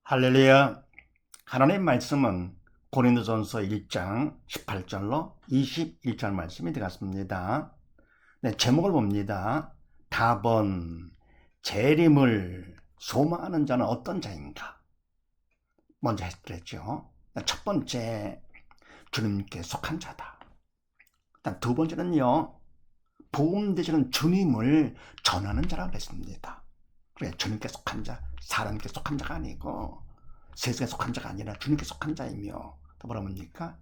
할렐루야. 하나님의 말씀은 고린도전서 1장 18절로 21절 말씀이 들어갔습니다. 네, 제목을 봅니다. 답은 재림을 소망하는 자는 어떤 자인가? 먼저 했죠. 첫 번째, 주님께 속한 자다. 두 번째는요, 복음 되시는 주님을 전하는 자라고 그랬습니다. 그래, 주님께 속한 자, 사람께 속한 자가 아니고 세상에 속한 자가 아니라 주님께 속한 자이며 또 뭐라 합니까?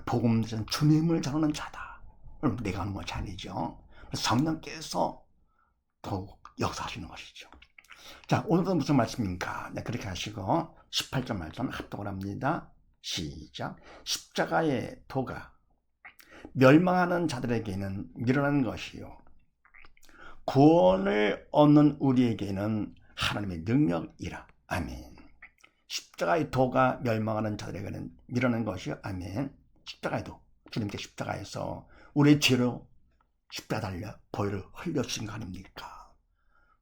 복음 되시는 주님을 전하는 자다. 그럼 내가 하는 것이 아니죠. 성령께서 더욱 역사하시는 것이죠. 자, 오늘은 무슨 말씀인가? 네, 그렇게 하시고 18절 말씀 합독을 합니다. 시작. 십자가의 도가 멸망하는 자들에게는 미련한 것이요, 구원을 얻는 우리에게는 하나님의 능력이라. 아멘. 십자가의 도가 멸망하는 자들에게는 미련한 것이요. 아멘. 십자가의 도, 주님께 십자가에서 우리의 죄로 십자가 달려 보혈을 흘려주신 거 아닙니까?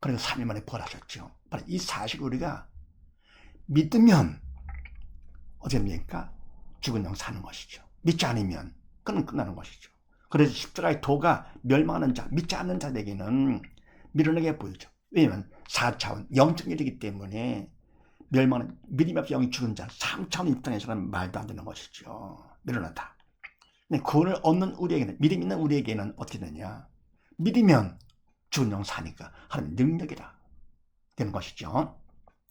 그리고 3일 만에 부활하셨죠. 바로 이 사실을 우리가 믿으면 어떻습니까? 죽은 영 사는 것이죠. 믿지 않으면 그는 끝나는 것이죠. 그래서 십자가의 도가 멸망하는 자, 믿지 않는 자에게는 미련하게 보이죠. 왜냐하면 4차원 영적 일이기 때문에 멸망하는, 믿음이 없이 영이 죽은 자 3차원 입장에서는 말도 안 되는 것이죠. 미련하다. 근데 구원을 얻는 우리에게는, 믿음 있는 우리에게는 어떻게 되냐? 믿으면 죽은 영 사니까 하나님 능력이라 되는 것이죠.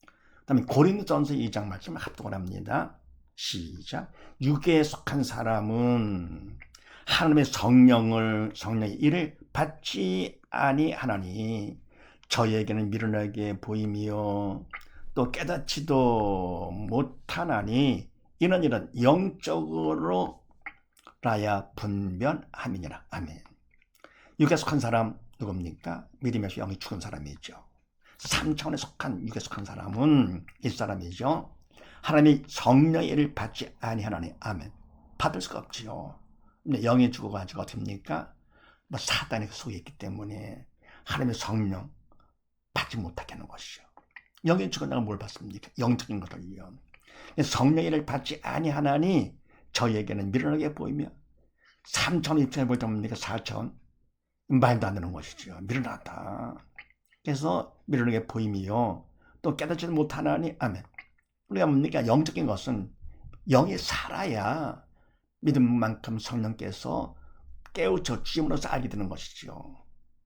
그 다음에 고린도전서 2장 말씀을 합독을 합니다. 시작. 육에 속한 사람은 하나님의 성령의 일을 받지 아니하나니 저에게는 미련하게 보이며 또 깨닫지도 못하나니 이는 영적으로라야 분별함이니라. 아멘. 육에 속한 사람 누굽니까? 믿음에서 영이 죽은 사람이죠. 3차원에 속한, 육에 속한 사람은 이 사람이죠. 하나님의 성령의 일을 받지 아니하나니. 아멘. 받을 수가 없지요. 근데 영이 죽어가지고 어떻습니까? 사단의 속에 있기 때문에 하나님의 성령 받지 못하게 하는 것이죠. 영이 죽어나가 뭘 받습니까? 영적인 것을요. 성령의 일을 받지 아니하나니 저에게는 미련하게 보이며 3차원 입장에 볼 때 뭡니까? 4차원 말도 안 되는 것이죠. 미련하다. 그래서 미련하게 보이며 또 깨닫지도 못하나니. 아멘. 우리가 뭡니까? 영적인 것은 영이 살아야 믿음만큼 성령께서 깨우쳐 주심으로써 알게 되는 것이죠.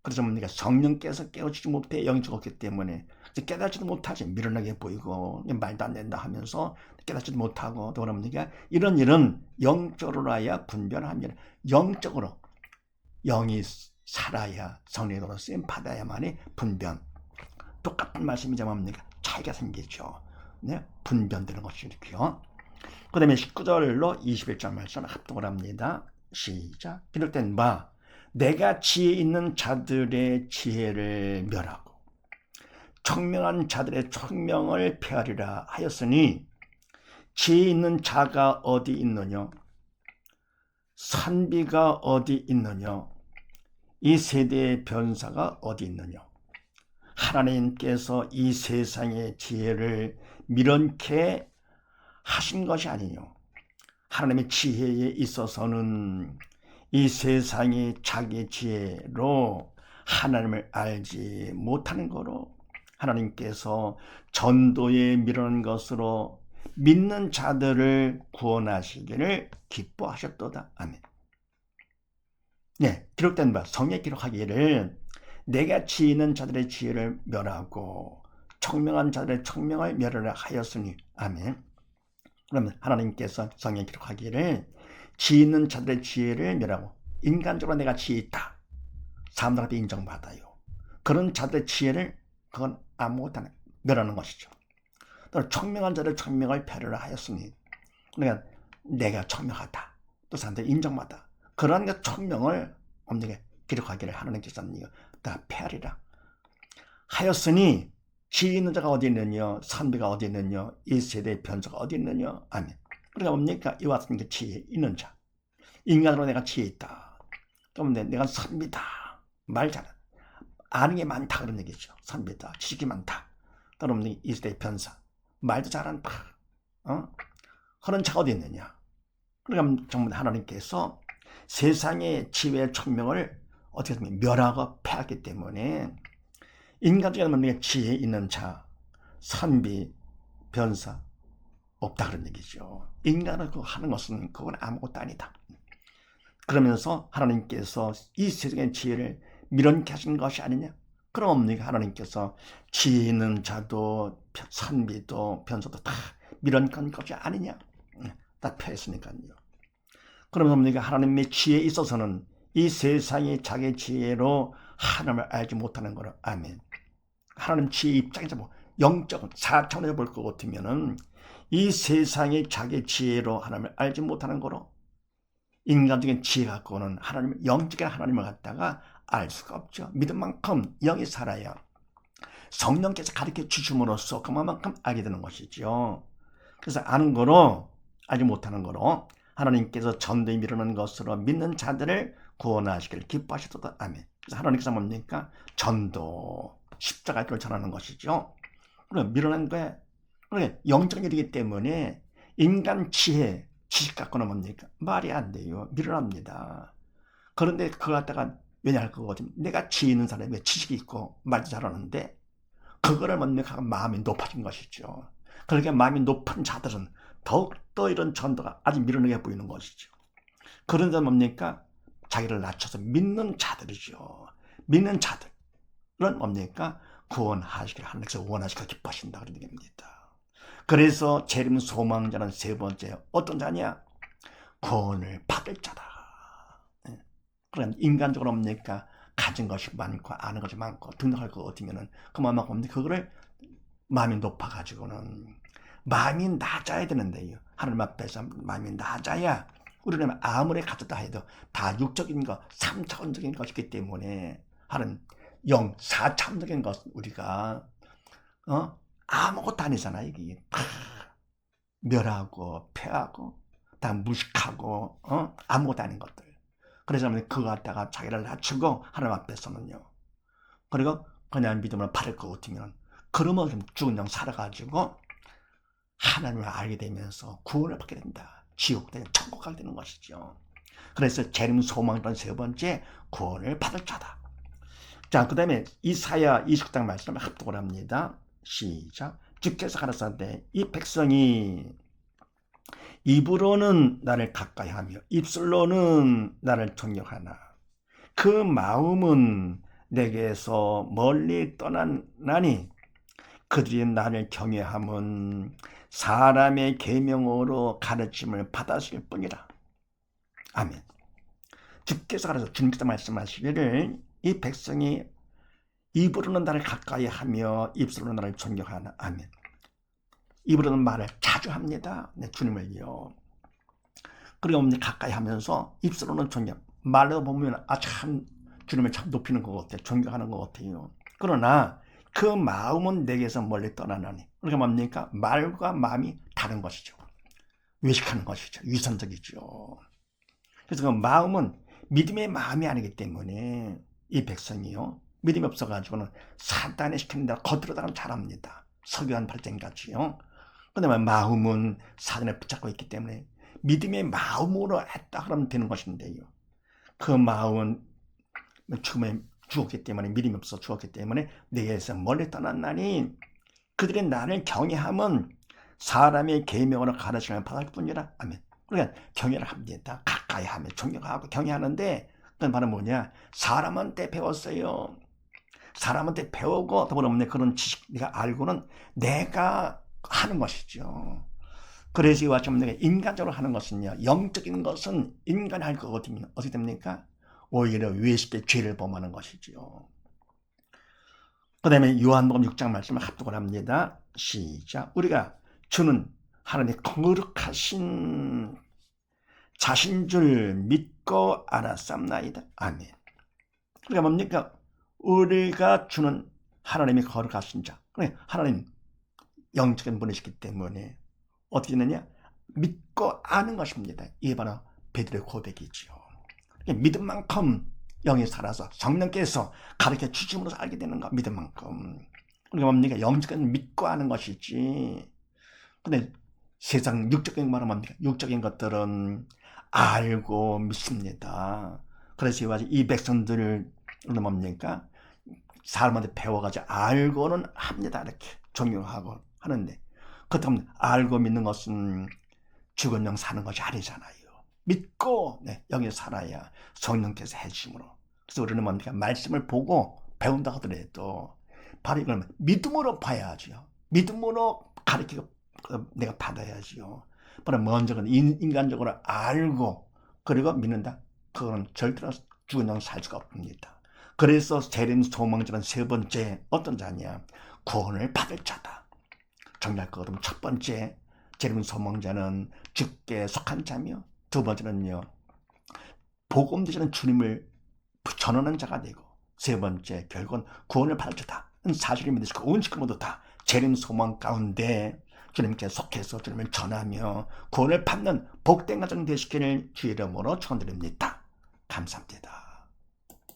그래서 뭡니까? 성령께서 깨우치지 못해 영이 죽었기 때문에 깨닫지도 못하지. 미련하게 보이고 말도 안 된다 하면서 깨닫지도 못하고 또 뭡니까? 이런 일은 영적으로라야 분별합니다. 영적으로 영이 살아야 성령으로 쓰임 받아야만이 분별. 똑같은 말씀이지만 뭡니까? 차이가 생기죠. 네? 분별되는 것이죠. 그 다음에 19절로 21절 말씀을 합독을 합니다. 시작. 기록된 바 내가 지혜 있는 자들의 지혜를 멸하고 청명한 자들의 청명을 폐하리라 하였으니 지혜 있는 자가 어디 있느냐? 선비가 어디 있느냐? 이 세대의 변사가 어디 있느냐? 하나님께서 이 세상의 지혜를 미련케 하신 것이 아니뇨. 하나님의 지혜에 있어서는 이 세상이 자기 지혜로 하나님을 알지 못하는 거로 하나님께서 전도에 미루는 것으로 믿는 자들을 구원하시기를 기뻐하셨도다. 아멘. 네, 기록된 바 성경에 기록하기를 내가 지혜 있는 자들의 지혜를 멸하고 청명한 자들의 청명을 멸하라 하였으니. 아멘. 그러면 하나님께서 성경에 기록하기를 지혜 있는 자들의 지혜를 멸하고, 인간적으로 내가 지혜 있다, 사람들한테 인정받아요, 그런 자들의 지혜를 그건 아무것도 안 멸하는 것이죠. 또 청명한 자들의 청명을 폐하라 하였으니, 그러니까 내가 청명하다, 또 사람들이 인정받아, 그런 청명을 엄격히 기록하기를 하나님께서 다 폐하리라 하였으니 지혜 있는 자가 어디 있느냐? 선비가 어디 있느냐? 이 세대의 변수가 어디 있느냐? 아멘. 그러니까 뭡니까? 이와 같은 게 지혜 있는 자. 인간으로 내가 지혜 있다. 그러면 내가 선비다. 말 잘해. 아는 게 많다. 그런 얘기죠. 선비다. 지식이 많다. 그러면 이 세대의 변사. 말도 잘한다. 그런 자가 어디 있느냐. 그러니까 정말 하나님께서 세상의 지혜의 총명을 어떻게 보면 멸하고 패하기 때문에 인간적인 만능의 지혜 있는 자, 선비, 변사 없다 그런 얘기죠. 인간은 그거 하는 것은 그건 아무것도 아니다. 그러면서 하나님께서 이 세상의 지혜를 미련케 하신 것이 아니냐. 그럼 하나님께서 지혜 있는 자도 선비도 변사도 다 미련한 것이 아니냐. 다 패했으니까요. 그러면 하나님의 지혜에 있어서는 이 세상이 자기 지혜로 하나님을 알지 못하는 거로. 아멘. 하나님 지혜 입장에서 영적인 4차원에서 볼 것 같으면은 이 세상이 자기 지혜로 하나님을 알지 못하는 거로 인간적인 지혜 갖고는 하나님, 영적인 하나님을 갖다가 알 수가 없죠. 믿은 만큼 영이 살아야 성령께서 가르쳐 주심으로써 그만큼 알게 되는 것이죠. 그래서 아는 거로 알지 못하는 거로 하나님께서 전도에 미루는 것으로 믿는 자들을 구원하시기를 기뻐하시도다. 아멘. 그래서 하나님께서 뭡니까? 전도, 십자가의 길을 전하는 것이죠. 그럼 미루는 거에 영적인 일이기 때문에 인간 지혜, 지식 갖고는 뭡니까? 말이 안 돼요. 미련합니다. 그런데 그거 갖다가 왜냐할 거거든요. 내가 지혜 있는 사람이 지식이 있고 말도 잘하는데 그거를 뭡니까? 마음이 높아진 것이죠. 그러니까 마음이 높은 자들은 더욱더 이런 전도가 아주 미련하게 보이는 것이죠. 그런데 뭡니까? 자기를 낮춰서 믿는 자들이죠. 믿는 자들은 뭡니까? 구원하시기를 하나님께서 원하시기를 기뻐하신다 그런 얘기입니다. 그래서 재림 소망자는 세 번째 어떤 자냐? 구원을 받을 자다. 그럼 인간적으로 뭡니까? 가진 것이 많고 아는 것이 많고 등록할 것 같으면은 그만큼 그거를 마음이 높아가지고는 마음이 낮아야 되는데요. 하나님 앞에서 마음이 낮아야 우리는 아무리 가졌다 해도 다 육적인 것, 3차원적인 것이기 때문에 하는 영, 4차원적인 것 우리가 아무것도 아니잖아요. 이게 다 멸하고 패하고 다 무식하고 아무것도 아닌 것들. 그래서 그거 갖다가 자기를 낮추고 하나님 앞에서는요. 그리고 그냥 믿음을 받을 것 같으면 그러면 죽은 영 살아가지고 하나님을 알게 되면서 구원을 받게 된다. 지옥 되는 천국 가게 되는 것이죠. 그래서 재림 소망이라는 세 번째 구원을 받을 자다. 자, 그 다음에 이사야 29장 말씀을 합독을 합니다. 시작. 주께서 가라사대 이 백성이 입으로는 나를 가까이하며 입술로는 나를 존경하나 그 마음은 내게서 멀리 떠나나니 그들이 나를 경외함은 사람의 계명으로 가르침을 받았을 뿐이라. 아멘. 주께서 가라사 주님께서 말씀하시기를 이 백성이 입으로는 나를 가까이 하며 입술로는 나를 존경하나. 아멘. 입으로는 말을 자주 합니다. 네, 주님을요. 그리고 가까이 하면서 입술로는 존경. 말로 보면 참 주님을 참 높이는 것 같아요. 존경하는 것 같아요. 그러나 그 마음은 내게서 멀리 떠나나니. 그러니까 뭡니까? 말과 마음이 다른 것이죠. 외식하는 것이죠. 위선적이죠. 그래서 그 마음은 믿음의 마음이 아니기 때문에 이 백성이요. 믿음이 없어가지고는 사단이 시키는 대로 겉으로다가는 잘합니다. 석유한 발전같이요. 그다음에 마음은 사단에 붙잡고 있기 때문에 믿음의 마음으로 했다 그러면 되는 것인데요. 그 마음은 죽음에 죽었기 때문에 믿음이 없어 죽었기 때문에 내게서 멀리 떠났나니 그들이 나를 경외하면 사람의 계명으로 가르침을 받을 뿐이라. 아멘. 그러니까 경외를 합니다. 가까이 하며 존경하고 경외하는데 그건 바로 뭐냐? 사람한테 배웠어요. 사람한테 배우고 더불어서 그런 지식 내가 알고는 내가 하는 것이죠. 그래서 이와 같이 인간적으로 하는 것은요. 영적인 것은 인간이 할 거거든요. 어떻게 됩니까? 오히려 외식의 죄를 범하는 것이죠. 그 다음에 요한복음 6장 말씀을 합독을 합니다. 시작. 우리가 주는 하나님의 거룩하신 자신 줄 믿고 알았삼나이다. 아멘. 그러니까 뭡니까? 우리가 주는 하나님의 거룩하신 자. 그러니까 하나님 영적인 분이시기 때문에 어떻게 되느냐? 믿고 아는 것입니다. 이게 바로 베드로의 고백이지요. 믿은 만큼 영이 살아서 성령께서 가르쳐 주심으로 알게 되는 것. 믿은 만큼. 그러니까 뭡니까? 영적인 믿고 아는 것이지 근데 세상 육적인 말은 뭡니까? 육적인 것들은 알고 믿습니다. 그래서 이 백성들을 뭡니까? 사람한테 배워가지고 알고는 합니다. 이렇게 존경하고 하는데, 그렇다면 알고 믿는 것은 죽은 영 사는 것이 아니잖아요. 믿고 영에 살아야 성령께서 해주심으로. 그래서 우리는 뭡니까? 말씀을 보고 배운다 하더라도 바로 이걸 믿음으로 봐야죠. 믿음으로 가르치고 내가 받아야지요. 바로 먼저는 인간적으로 알고 그리고 믿는다. 그건 절대로 죽은 영 살 수가 없습니다. 그래서 재림 소망자는 세 번째 어떤 자냐? 구원을 받을 자다. 정리할 것 같으면 첫 번째 재림 소망자는 주께 속한 자며, 두 번째는요 복음 되시는 주님을 전하는 자가 되고, 세 번째 결국은 구원을 받을 자다. 사실을 믿으시고 온 식구 모두 다 재림 소망 가운데 주님께 속해서 주님을 전하며 구원을 받는 복된 가정 되시기를 주의 이름으로 축원드립니다. 감사합니다.